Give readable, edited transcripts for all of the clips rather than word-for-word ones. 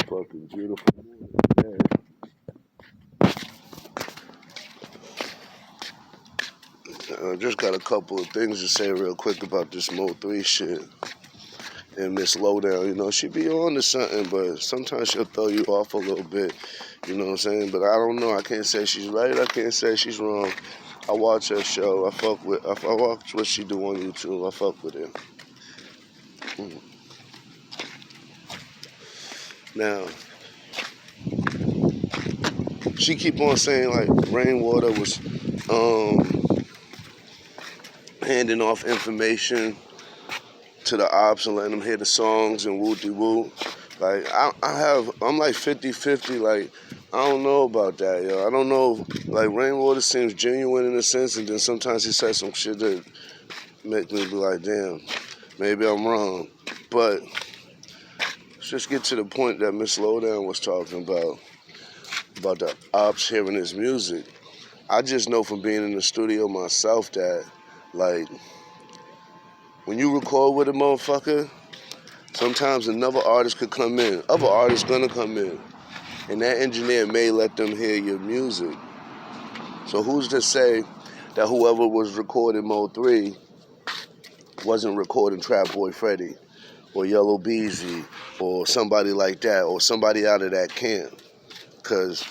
fucking beautiful morning. I just got a couple of things to say real quick about this mo3 shit and Miss Lowdown. You know, she be on to something, but sometimes she'll throw you off a little bit. You know what I'm saying? But I don't know. I can't say she's right. I can't say she's wrong. I watch her show. I watch what she do on YouTube. I fuck with it. Now, she keep on saying like Rainwater was handing off information to the ops and letting them hear the songs and woo-de-woo. Like, I'm like 50-50, like, I don't know about that, yo. I don't know, like, Rainwater seems genuine in a sense, and then sometimes he says some shit that make me be like, damn, maybe I'm wrong. But let's just get to the point that Miss Lowdown was talking about the ops hearing his music. I just know from being in the studio myself that, like, when you record with a motherfucker, sometimes another artist could come in. Other artists gonna come in. And that engineer may let them hear your music. So who's to say that whoever was recording mo3 wasn't recording Trap Boy Freddy or Yellow Beezy or somebody like that or somebody out of that camp? Because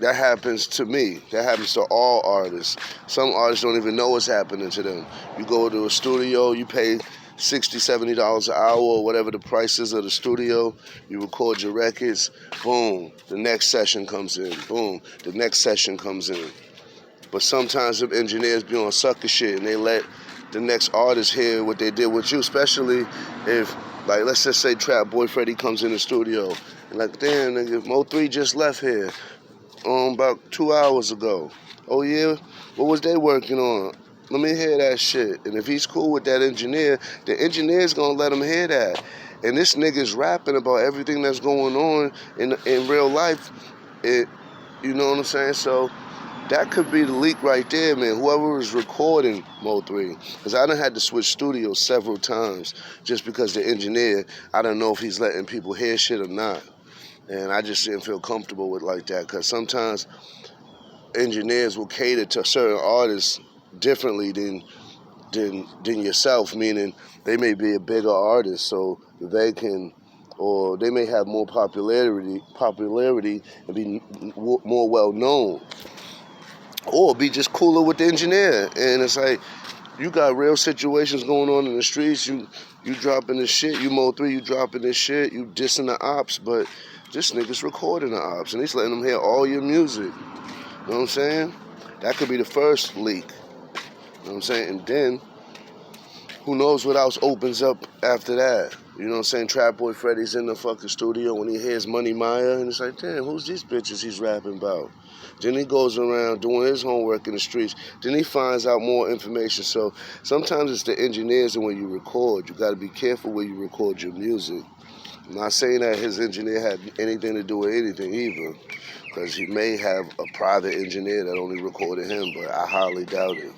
that happens to me. That happens to all artists. Some artists don't even know what's happening to them. You go to a studio, you pay $60, $70 an hour or whatever the price is of the studio. You record your records. Boom, the next session comes in. Boom, the next session comes in. But sometimes the engineers be on sucker shit and they let the next artist hear what they did with you, especially if, like, let's just say Trap Boy Freddy comes in the studio and like, damn, nigga, mo3 just left here. About 2 hours ago. Oh yeah? What was they working on? Let me hear that shit. And if he's cool with that engineer, the engineer's gonna let him hear that. And this nigga's rapping about everything that's going on in real life. You know what I'm saying? So that could be the leak right there, man. Whoever is recording mo3, because I done had to switch studios several times just because the engineer, I don't know if he's letting people hear shit or not. And I just didn't feel comfortable with like that, because sometimes engineers will cater to certain artists differently than yourself, meaning they may be a bigger artist, so they can, or they may have more popularity and be more well known, or be just cooler with the engineer. And it's like, you got real situations going on in the streets. You dropping this shit. You mo3, you dropping this shit. You dissing the ops, but this nigga's recording the ops, and he's letting them hear all your music. You know what I'm saying? That could be the first leak. You know what I'm saying? And then, who knows what else opens up after that? You know what I'm saying? Trap Boy Freddy's in the fucking studio when he hears Money Maya, and it's like, damn, who's these bitches he's rapping about? Then he goes around doing his homework in the streets. Then he finds out more information. So sometimes it's the engineers, and when you record, you got to be careful where you record your music. I'm not saying that his engineer had anything to do with anything either, because he may have a private engineer that only recorded him, but I highly doubt it.